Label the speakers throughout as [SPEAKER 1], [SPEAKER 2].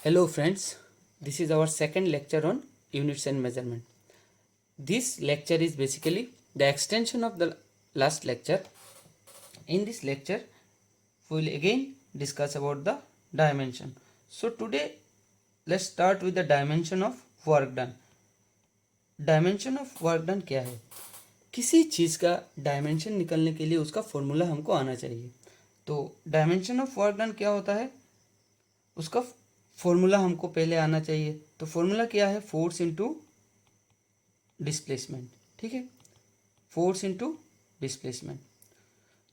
[SPEAKER 1] Hello friends, this is our second lecture on units and measurement. This lecture is basically the extension of the last lecture. In this lecture, we will again discuss about the dimension. So today, let's start with the dimension of work done. Dimension of work done क्या है? किसी चीज़ का dimension निकलने के लिए उसका formula हमको आना चाहिए. तो डायमेंशन ऑफ वर्क डन क्या होता है, उसका फॉर्मूला हमको पहले आना चाहिए. तो फॉर्मूला क्या है? Force into displacement. ठीक है, फोर्स इनटू डिस्प्लेसमेंट.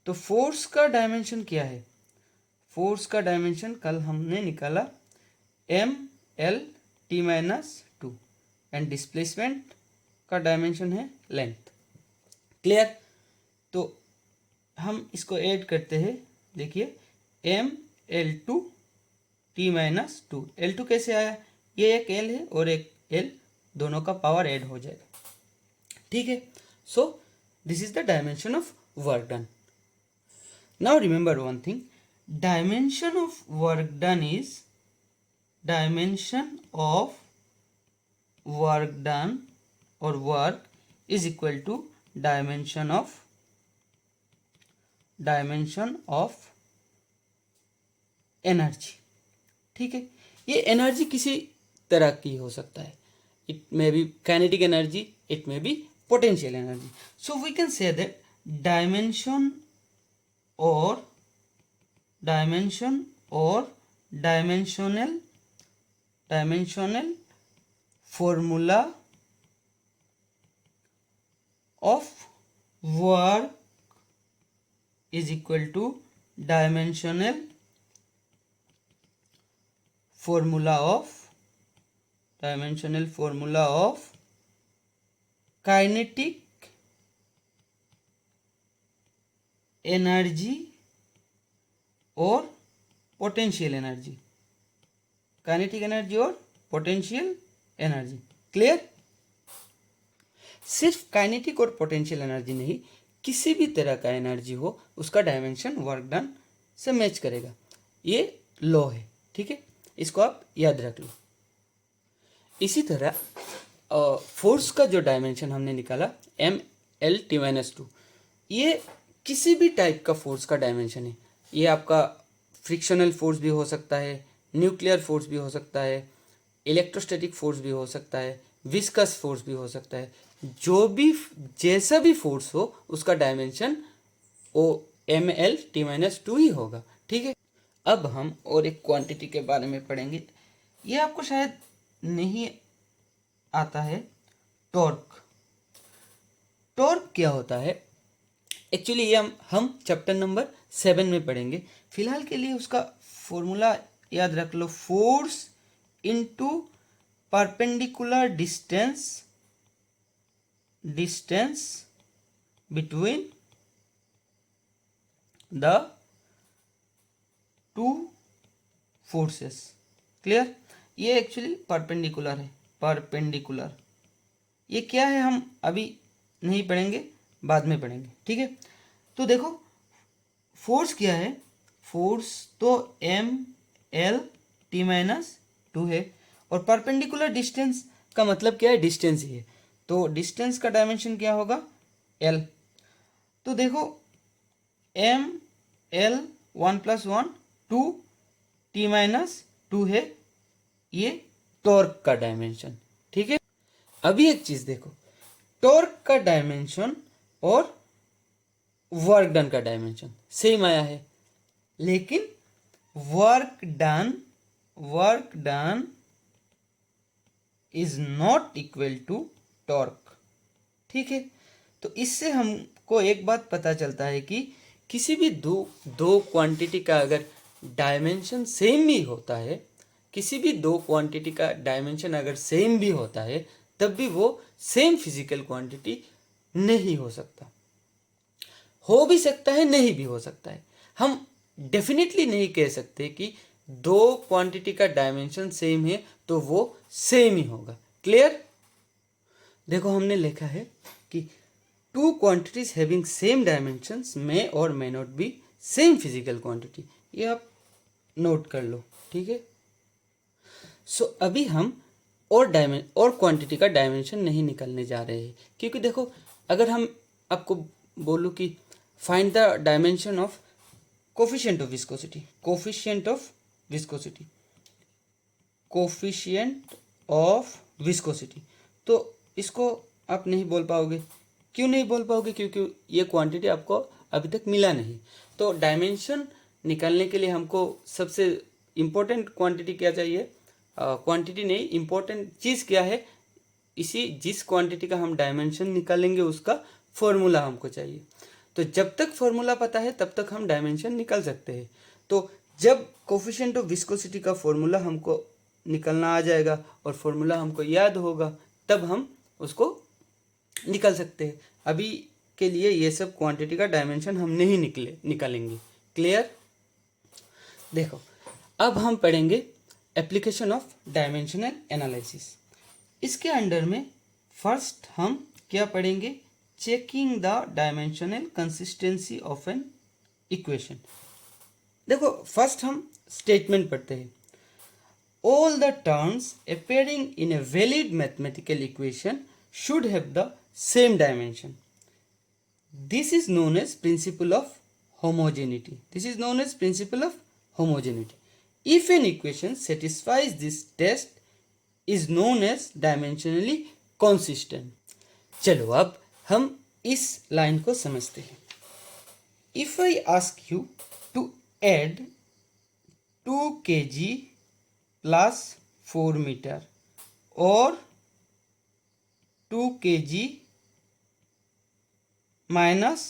[SPEAKER 1] तो फोर्स का डायमेंशन क्या है? फोर्स का डायमेंशन कल हमने निकाला mL(T-2) एंड डिस्प्लेसमेंट का डायमेंशन है लेंथ. क्लियर? तो हम इसको ऐड करते हैं. देखिए mL2 T-2. L2 कैसे आया? ये एक L है और एक L, दोनों का पावर ऐड हो जाएगा. ठीक है. So this is the dimension of work done. Now remember one thing, dimension of work done is dimension of work done और work is equal to dimension of energy. ठीक है. ये एनर्जी किसी तरह की हो सकता है. It may be kinetic energy, it may be potential energy. So we can say that dimension और dimensional formula of work is equal to dimensional formula of kinetic energy और potential energy. काइनेटिक एनर्जी और potential energy. Clear? सिर्फ kinetic और potential energy नहीं, किसी भी तरह का एनर्जी हो उसका डायमेंशन वर्क डन से मैच करेगा. ये लॉ है. ठीक है, इसको आप याद रख लो. इसी तरह फोर्स का जो डायमेंशन हमने निकाला mL(T-2), ये किसी भी टाइप का फोर्स का डायमेंशन है. ये आपका फ्रिक्शनल फोर्स भी हो सकता है, न्यूक्लियर फोर्स भी हो सकता है, इलेक्ट्रोस्टैटिक फोर्स भी हो सकता है, विस्कस फोर्स भी हो सकता है. जो भी जैसा भी फोर्स हो उसका डायमेंशन वो mL(T-2) ही होगा. ठीक है. अब हम और एक क्वांटिटी के बारे में पढ़ेंगे. ये आपको शायद नहीं आता है. टॉर्क. टॉर्क क्या होता है? एक्चुअली ये हम चैप्टर नंबर 7 में पढ़ेंगे. फिलहाल के लिए उसका फॉर्मूला याद रख लो. Force into perpendicular distance between the two forces. Clear? ये एक्चुअली परपेंडिकुलर है. परपेंडिकुलर ये क्या है हम अभी नहीं पढ़ेंगे, बाद में पढ़ेंगे. ठीक है. तो देखो फोर्स क्या है. फोर्स तो mL(T-2) है और परपेंडिकुलर डिस्टेंस का मतलब क्या है? डिस्टेंस ही है. तो डिस्टेंस का डायमेंशन क्या होगा? L. तो देखो mL 1+1 2 T-2 है. ये टॉर्क का डायमेंशन. ठीक है. अभी एक चीज देखो, टॉर्क का डायमेंशन और वर्क डन का डायमेंशन सेम आया है, लेकिन work done is not equal to torque. ठीक है. तो इससे हमको एक बात पता चलता है कि किसी भी दो क्वांटिटी का अगर डायमेंशन सेम भी होता है, किसी भी दो क्वांटिटी का डायमेंशन अगर सेम भी होता है, तब भी वो सेम फिजिकल क्वांटिटी नहीं हो सकता. हो भी सकता है, नहीं भी हो सकता है. हम डेफिनेटली नहीं कह सकते कि दो क्वांटिटी का डायमेंशन सेम है तो वो सेम ही होगा. क्लियर? देखो हमने लिखा है कि two quantities having same dimensions may or may not be same physical quantity. ये आप नोट कर लो. ठीक है. सो अभी हम और क्वांटिटी का डायमेंशन नहीं निकालने जा रहे हैं, क्योंकि देखो अगर हम आपको बोलूँ कि find the dimension of coefficient of viscosity, coefficient of viscosity, coefficient of viscosity, तो इसको आप नहीं बोल पाओगे। क्यों नहीं बोल पाओगे? क्योंकि ये क्वांटिटी आपको अभी तक मिला नहीं। तो डायमेंशन निकालने के लिए हमको सबसे इम्पोर्टेंट क्वांटिटी क्या चाहिए? क्वांटिटी नहीं, इम्पोर्टेंट चीज़ क्या है? जिस क्वांटिटी का हम डायमेंशन निकालेंगे उसका फॉर्मूला हमको चाहिए। तो जब तक फॉर्मूला पता है तब तक हम डायमेंशन निकाल सकते हैं। तो जब कोफिशिएंट ऑफ विस्कोसिटी का फॉर्मूला हमको निकलना आ जाएगा और फॉर्मूला हमको याद होगा, तब हम उसको निकाल सकते हैं। अभी के लिए ये सब क्वांटिटी का डायमेंशन हम नहीं निकालेंगे। क्लियर? देखो अब हम पढ़ेंगे एप्लीकेशन ऑफ डायमेंशनल एनालिसिस। इसके अंडर में फर्स्ट हम क्या पढ़ेंगे? Checking the dimensional consistency of an equation. देखो फर्स्ट हम स्टेटमेंट पढ़ते हैं। All the terms appearing in a valid mathematical equation should have the same dimension. This is known as principle of homogeneity. This is known as principle of homogeneity. If an equation satisfies this test, is known as dimensionally consistent. चलो अब हम इस line को समझते हैं। If I ask you to add 2 kg plus 4 meter or 2 kg minus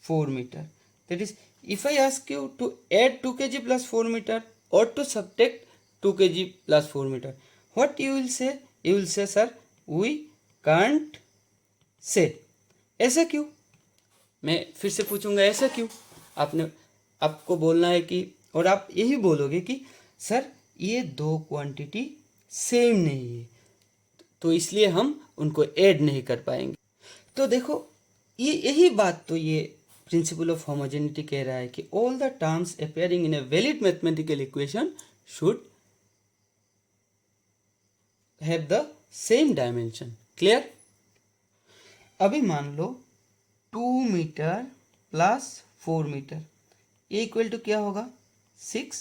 [SPEAKER 1] 4 meter, that is if I ask you to add 2 kg plus 4 meter or to subtract 2 kg plus 4 meter, what you will say? You will say sir we can't say. ऐसा क्यों? मैं फिर से पूछूंगा ऐसा क्यों? आपको बोलना है कि, और आप यही बोलोगे कि सर ये दो क्वांटिटी सेम नहीं है, तो इसलिए हम उनको ऐड नहीं कर पाएंगे। तो देखो यही बात तो ये प्रिंसिपल ऑफ होमोजेनिटी कह रहा है कि all the terms appearing in a valid mathematical equation should have the same dimension. Clear? अभी मान लो 2 मीटर प्लस 4 मीटर ये इक्वल टू क्या होगा? 6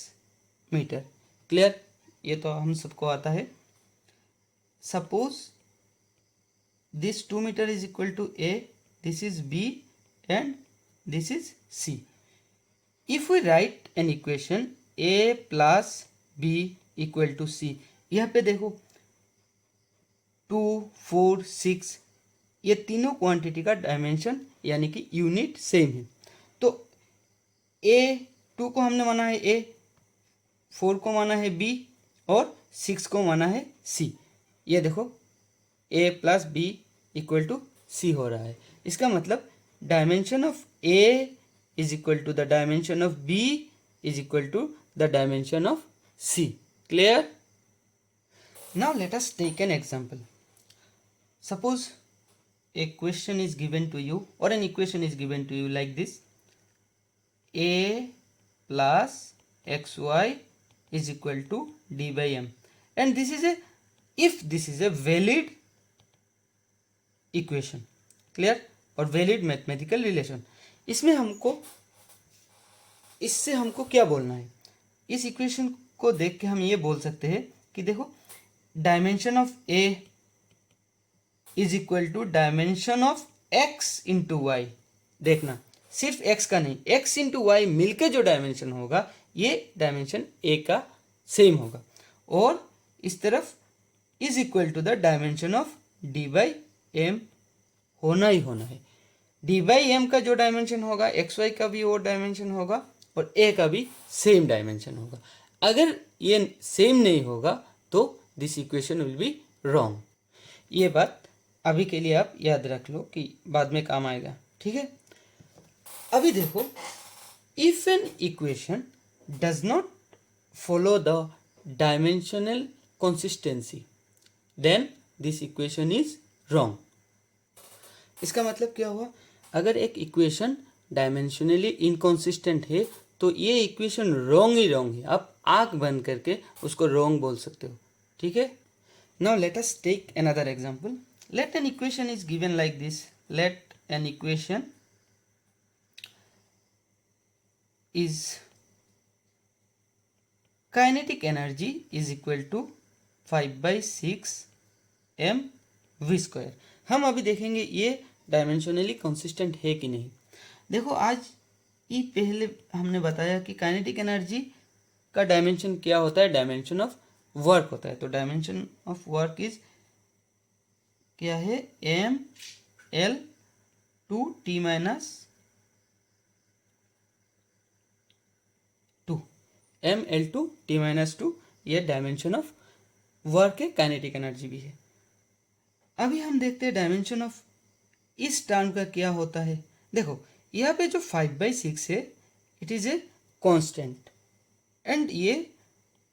[SPEAKER 1] मीटर। क्लियर? ये तो हम सबको आता है। Suppose this 2 metre is equal to A, this is B and this is C. If we write an equation A plus B equal to C, यहाँ पे देखो 2, 4, 6 ये तीनों क्वांटिटी का डायमेंशन यानी कि यूनिट सेम है। तो A2 को हमने माना है ए, 4 को माना है बी और 6 को माना है सी। ये देखो a plus B equal to C हो रहा है। इसका मतलब dimension of a is equal to the dimension of b is equal to the dimension of c. Clear? Now let us take an example. Suppose a question is given to you or an equation is given to you like this: a plus xy is equal to d by m, and this is a valid equation. Clear? और valid mathematical relation. इसमें इससे हमको क्या बोलना है? इस equation को देख के हम ये बोल सकते हैं कि देखो dimension of A is equal to dimension of X into Y. देखना सिर्फ एक्स का नहीं, एक्स इंटू वाई मिलकर जो डायमेंशन होगा ये डायमेंशन ए का सेम होगा. और इस तरफ is equal to the dimension of D by M होना ही होना है. डी बाई एम का जो डायमेंशन होगा एक्स वाई का भी वो डायमेंशन होगा और ए का भी सेम डायमेंशन होगा. अगर ये सेम नहीं होगा तो this equation will be wrong. ये बात अभी के लिए आप याद रख लो कि बाद में काम आएगा. ठीक है. अभी देखो, if an equation does not follow the dimensional consistency then this equation is wrong. इसका मतलब क्या हुआ? अगर एक इक्वेशन डायमेंशनली इनकॉन्सिस्टेंट है तो ये इक्वेशन रॉन्ग ही रॉन्ग है. आप आंख बंद करके उसको रॉन्ग बोल सकते हो. ठीक है. Now let us take another example. Let an equation is given like this. Let an equation is kinetic energy is equal to 5/6 mv². हम अभी देखेंगे ये डायमेंशनली कंसिस्टेंट है कि नहीं. देखो, आज ये पहले हमने बताया कि काइनेटिक एनर्जी का डायमेंशन क्या होता है, डायमेंशन ऑफ वर्क होता है. तो डायमेंशन ऑफ वर्क इज क्या है, M L two T minus two, M L two T minus two, ये डायमेंशन ऑफ वर्क है. काइनेटिक एनर्जी भी है. अभी हम देखते हैं डायमेंशन ऑफ इस टर्म का क्या होता है. देखो, यहाँ पे जो 5/6 है, it is a constant and ये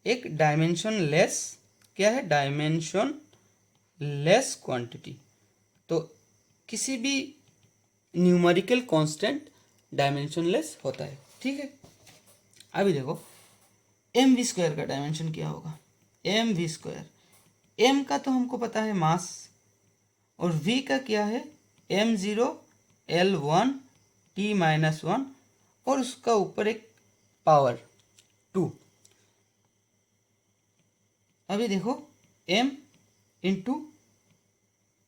[SPEAKER 1] एक डायमेंशन लेस, क्या है, डायमेंशन लेस क्वांटिटी. तो किसी भी न्यूमेरिकल कांस्टेंट डायमेंशन लेस होता है. ठीक है. अभी देखो, mv² का डायमेंशन क्या होगा, mv². m का तो हमको पता है मास, और v का क्या है, m0 l1 t-1, और उसका ऊपर एक पावर 2. अभी देखो, m इंटू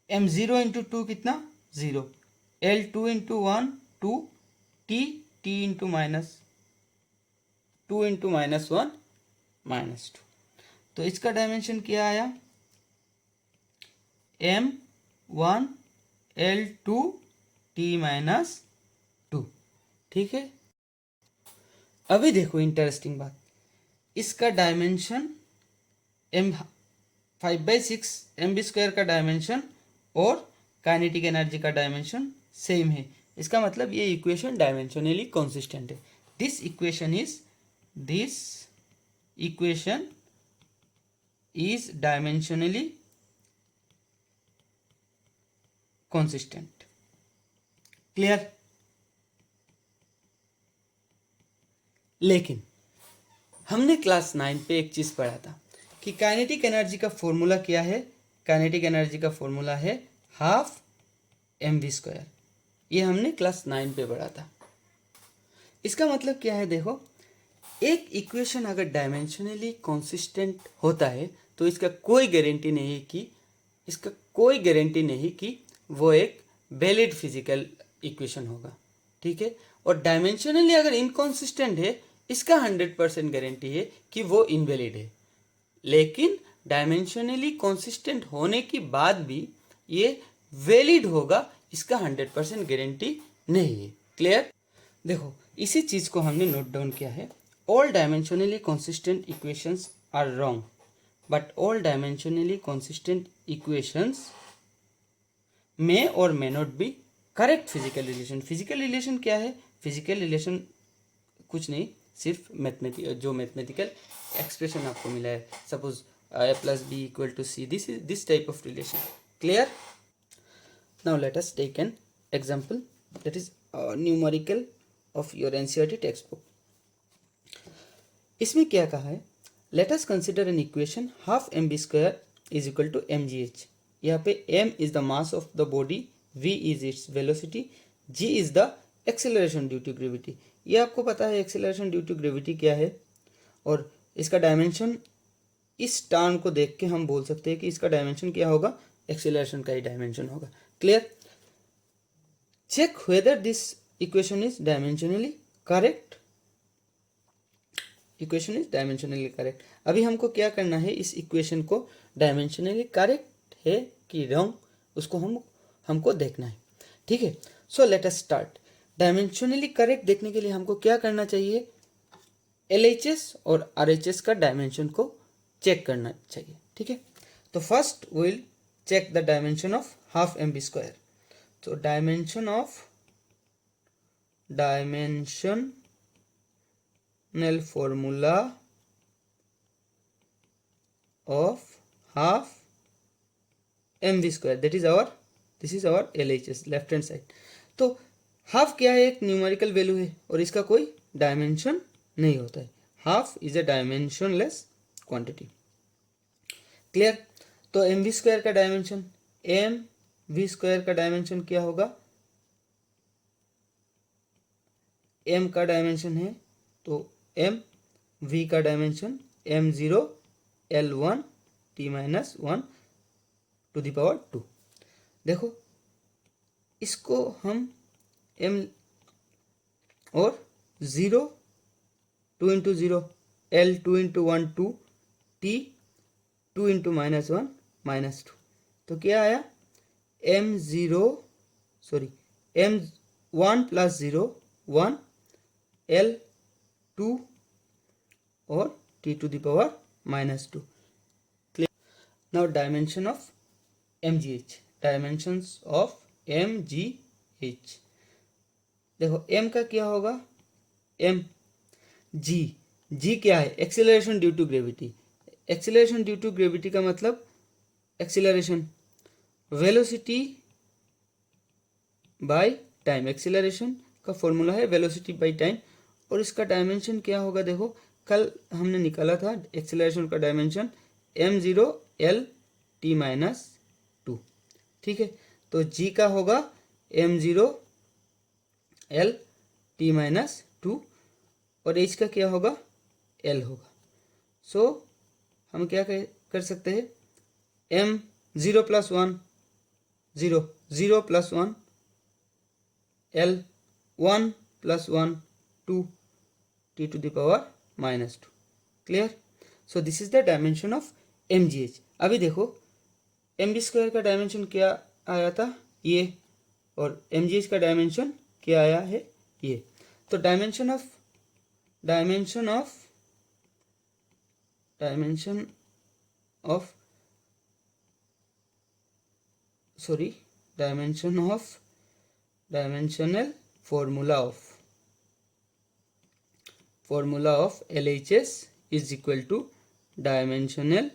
[SPEAKER 1] m0 इंटू 2 कितना, 0, l2 into 1 2, t into minus 2 into -1 -2. तो इसका डायमेंशन क्या आया, m1 l2 t-2. ठीक है. अभी देखो इंटरेस्टिंग बात, इसका डायमेंशन m 5/6 mv² का डायमेंशन और काइनेटिक एनर्जी का डायमेंशन सेम है. इसका मतलब ये इक्वेशन डायमेंशनली कंसिस्टेंट है. This equation is dimensionally consistent. Clear. लेकिन हमने क्लास 9 पे एक चीज पढ़ा था कि काइनेटिक एनर्जी का फॉर्मूला क्या है. काइनेटिक एनर्जी का फॉर्मूला है हाफ mv². ये हमने क्लास 9 पे पढ़ा था. इसका मतलब क्या है, देखो, एक इक्वेशन अगर डायमेंशनली कंसिस्टेंट होता है तो इसका कोई गारंटी नहीं कि वो एक वैलिड फिजिकल इक्वेशन होगा. ठीक है. और डायमेंशनली अगर इनकंसिस्टेंट है, इसका 100% गारंटी है कि वो इनवैलिड है. लेकिन डायमेंशनली कंसिस्टेंट होने के बाद भी ये वैलिड होगा, इसका 100% गारंटी नहीं है. क्लियर. देखो, इसी चीज को हमने नोट डाउन किया है. All dimensionally consistent equations are wrong, but all dimensionally consistent equations may or may not be correct physical relation. Physical relation क्या है, फिजिकल रिलेशन कुछ नहीं, सिर्फ जो मैथमेटिकल एक्सप्रेशन आपको मिला है, suppose a plus b equal to c, this type of relation. Clear. Now let us take an example that is numerical of your NCERT textbook. इसमें क्या कहा है, let us consider an equation half mv² is equal to mgh. यहाँ पे m is the mass of the body, v is its velocity, g is the acceleration due to gravity. ये आपको पता है acceleration due to gravity क्या है, और इसका डायमेंशन इस टर्म को देख के हम बोल सकते हैं कि इसका डायमेंशन क्या होगा, एक्सेलरेशन का ही डायमेंशन होगा. Clear. Check whether this equation is dimensionally correct. Equation is dimensionally correct. अभी हमको क्या करना है, इस इक्वेशन को डायमेंशनली करेक्ट है कि रॉन्ग, उसको हमको देखना है. ठीक है. So let us start. Dimensionally correct देखने के लिए हमको क्या करना चाहिए, LHS और RHS का डायमेंशन को चेक करना चाहिए. ठीक है. तो first will check the dimension of half mv². तो dimensional formula of half mv², this is our LHS, left hand side. तो हाफ क्या है, एक न्यूमेरिकल वैल्यू है और इसका कोई डायमेंशन नहीं होता है. Half is a dimensionless quantity. Clear. तो एम वी स्क्वायर का डायमेंशन, एम वी स्क्वायर का डायमेंशन क्या होगा, एम का डायमेंशन है तो एम, वी का dimension m0 l1 t-1 to the power 2। देखो इसको हम m और 0 2 into 0 l 2 into 1 2 t 2 into -1 -2, तो क्या आया m0 sorry m1 plus 0 1 l 2 और t to the power -2। Now dimension of mgh, dimensions of mgh। देखो m का क्या होगा, m g क्या है, acceleration due to gravity. Acceleration due to gravity का मतलब acceleration, velocity by time. Acceleration का फॉर्मूला है वेलोसिटी बाय टाइम, और इसका डायमेंशन क्या होगा, देखो कल हमने निकाला था एक्सीलरेशन का डायमेंशन m0 l t-2, ठीक है। तो g का होगा m0 l t-2 और h का क्या होगा, l होगा। सो हम क्या कर सकते हैं, m0 plus 1 0 0 plus 1 l 1 plus 1 2 t to the power -2। Clear. So this is the dimension of mgh। अभी देखो एम बी स्क्वायर का डायमेंशन क्या आया था, ये, और mgh का डायमेंशन क्या आया है, ये। तो dimension of sorry dimensional formula of LHS is equal to dimensional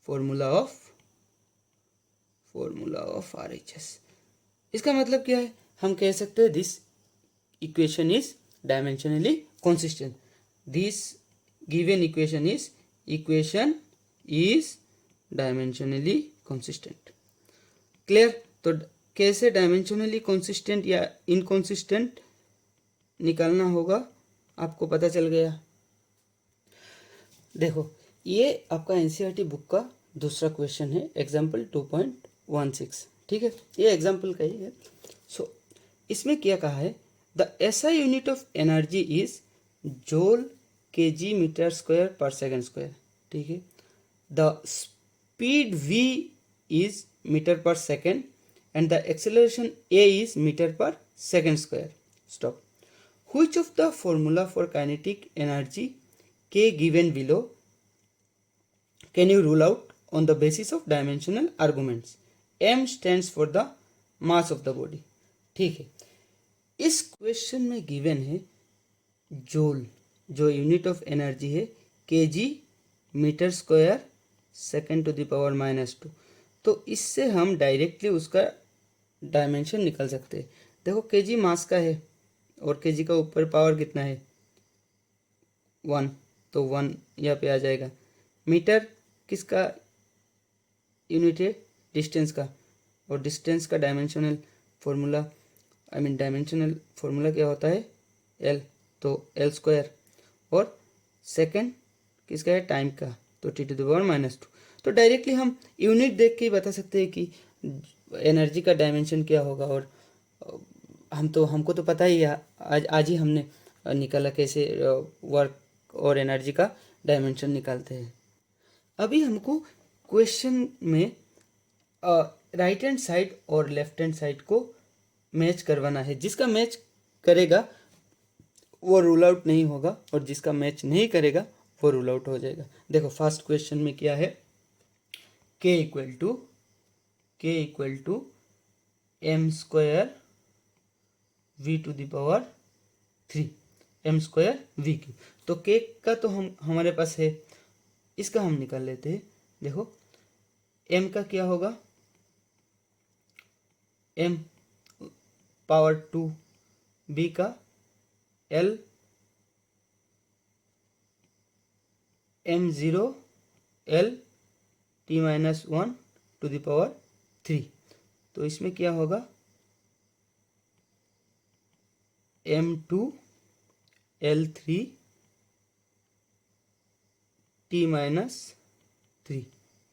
[SPEAKER 1] formula of RHS। इसका मतलब क्या है, हम कह सकते हैं this equation is dimensionally consistent। This given equation is dimensionally consistent। Clear. तो कैसे डायमेंशनली consistent या इनकॉन्सिस्टेंट निकालना होगा आपको पता चल गया। देखो ये आपका एनसीईआरटी बुक का दूसरा क्वेश्चन है, एग्जाम्पल 2.16, ठीक है, ये एग्जाम्पल का ही है। सो इसमें क्या कहा है, the SI unit of energy is joule KG metre square per second square, ठीक है। The speed v is metre per second and the acceleration a is metre per second square. Stop. Which of the formula for kinetic energy K given below can you rule out on the basis of dimensional arguments? M stands for the mass of the body, ठीक है। इस question में given है joule, जो unit of energy है, KG metre square second to the power -2। तो इससे हम डायरेक्टली उसका डायमेंशन निकाल सकते हैं। देखो केजी मास का है और केजी का ऊपर पावर कितना है 1, तो 1 यहाँ पे आ जाएगा। मीटर किसका यूनिट है, डिस्टेंस का, और डिस्टेंस का डायमेंशनल फॉर्मूला क्या होता है एल, तो एल स्क्वायर, और सेकंड किसका है टाइम का, तो टी टू द पावर -2। तो डायरेक्टली हम यूनिट देख के ही बता सकते हैं कि एनर्जी का डायमेंशन क्या होगा। और हमको तो पता ही है, आज ही हमने निकाला कैसे वर्क और एनर्जी का डायमेंशन निकालते हैं। अभी हमको क्वेश्चन में राइट हैंड साइड और लेफ्ट हैंड साइड को मैच करवाना है। जिसका मैच करेगा वो रूल आउट नहीं होगा, और जिसका मैच नहीं करेगा वो रूल आउट हो जाएगा। देखो फर्स्ट क्वेश्चन में क्या है, k equal to m square v to the power 3, m square v cube. तो k का तो हमारे पास है, इसका हम निकाल लेते हैं। देखो m का क्या होगा, m पावर 2, b का l m0L(T-1)3। तो इसमें क्या होगा, m2L3T-3।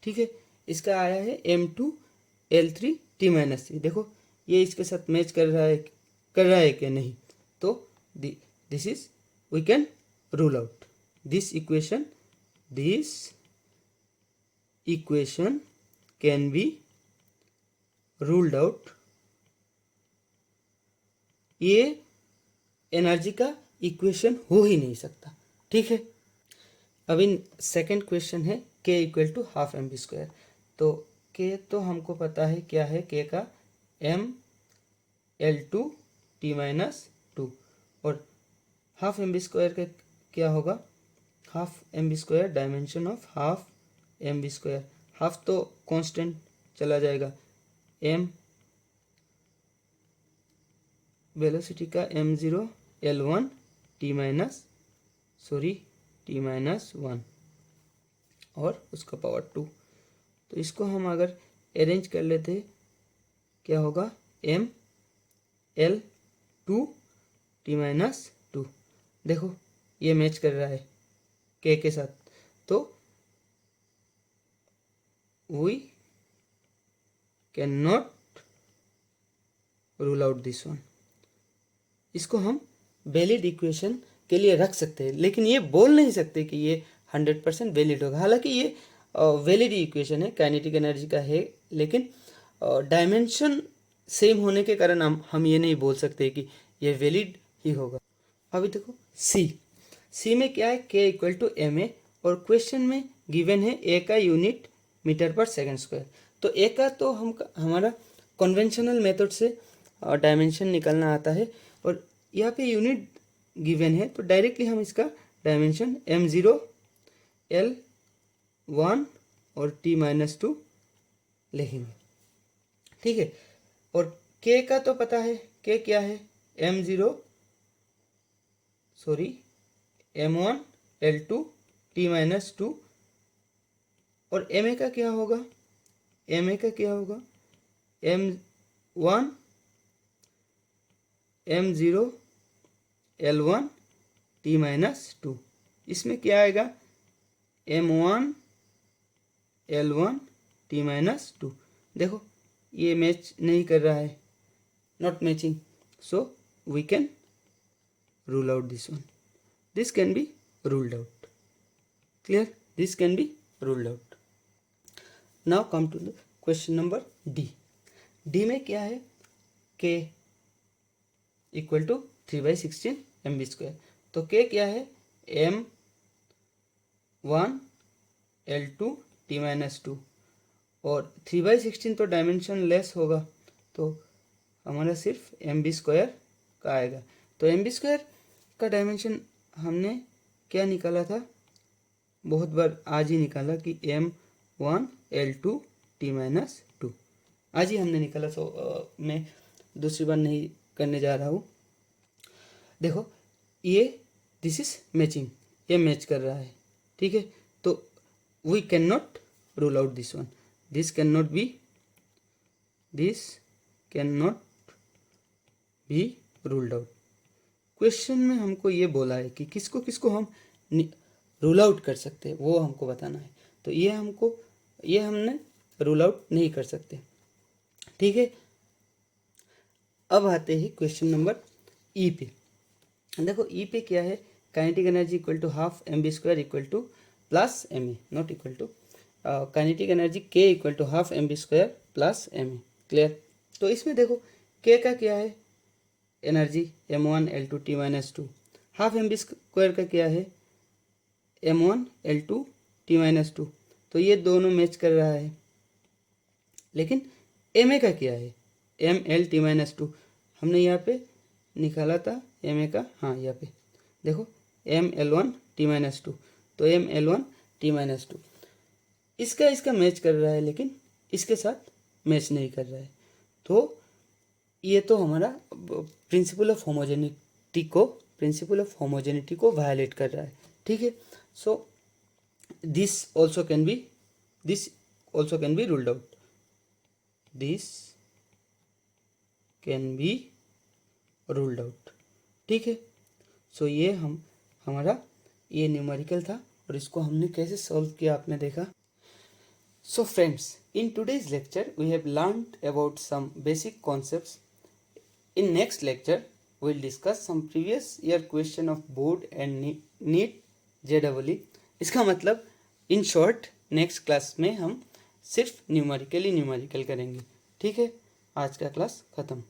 [SPEAKER 1] ठीक है, इसका आया है m2L3T-3। देखो ये इसके साथ मैच कर रहा है कि नहीं। तो this is we can rule out this equation can be ruled out. ये एनर्जी का इक्वेशन हो ही नहीं सकता। ठीक है, अब इन सेकेंड क्वेश्चन है k = ½ mv²। तो k तो हमको पता है क्या है, k का mL2T-2 और ½ mv² का क्या होगा, ½ mv², dimension of ½ mv²। Half तो कांस्टेंट चला जाएगा, m वेलोसिटी का m0L1T-1 और उसका पावर 2। तो इसको हम अगर अरेंज कर लेते क्या होगा, mL2T-2। देखो ये मैच कर रहा है k के साथ, तो we can not rule out this one. इसको हम वैलिड इक्वेशन के लिए रख सकते हैं, लेकिन ये बोल नहीं सकते कि ये 100% वैलिड होगा। हालांकि ये वैलिड इक्वेशन है, काइनेटिक एनर्जी का है, लेकिन डायमेंशन सेम होने के कारण हम ये नहीं बोल सकते कि ये वैलिड ही होगा। अभी देखो सी में क्या है, k = ma और क्वेश्चन में गिवन है a का यूनिट मीटर/सेकंड²। तो a का तो हमारा कन्वेंशनल मेथड से डायमेंशन निकालना आता है, और यहाँ पे यूनिट गिवन है तो डायरेक्टली हम इसका डायमेंशन m0L1 और T-2 लिखेंगे। ठीक है, और k का तो पता है, k क्या है, m1L2T-2 और ma का क्या होगा, m0L1T-2। इसमें क्या आएगा, m1L1T-2। देखो ये मैच नहीं कर रहा है, not matching, so we can rule out this one. This can be ruled out. Clear? This can be ruled out. Now come to the question number D. D में क्या है, k = 3/16 mv²। तो k क्या है, m1L2T-2 और 3/16 तो dimension less होगा, तो हमारा सिर्फ mv² का आएगा। तो mv² का डायमेंशन हमने क्या निकाला था, बहुत बार आज ही निकाला कि m1L2T-2 आज ही हमने निकाला। तो मैं दूसरी बार नहीं करने जा रहा हूँ। देखो ये दिस इज मैचिंग, ये मैच कर रहा है। ठीक है, तो we can not rule out this one, this can not be ruled out. Question में हमको ये बोला है कि किसको किसको हम रूल आउट कर सकते हैं, वो हमको बताना है। तो ये हमने रूल आउट नहीं कर सकते। ठीक है, अब आते हैं क्वेश्चन नंबर ई पे। देखो ई पे क्या है, kinetic energy = ½ mv² plus ma, not equal to kinetic energy k = ½ mv² plus ma। Clear? तो इसमें देखो k का क्या है, एनर्जी m1L2T-2, ½ mv² का क्या है, m1L2T-2। तो ये दोनों मैच कर रहा है, लेकिन ma का क्या है, mL-T-2। हमने यहाँ पे निकाला था ma का, हाँ यहाँ पे देखो mL1T-2। तो mL1T-2 इसका मैच कर रहा है, लेकिन इसके साथ मैच नहीं कर रहा है। तो ये तो हमारा प्रिंसिपल ऑफ होमोजेनिटी को वायलेट कर रहा है। ठीक है, सो this also can be ruled out. This can be ruled out. ठीक है. सो ये हमारा ये न्यूमेरिकल था और इसको हमने कैसे सॉल्व किया आपने देखा. So friends, in today's lecture we have learned about some basic concepts. In next lecture we will discuss some previous year question of board and NEET JEE. इसका मतलब इन शॉर्ट नेक्स्ट क्लास में हम सिर्फ numerical करेंगे. ठीक है, आज का क्लास ख़त्म.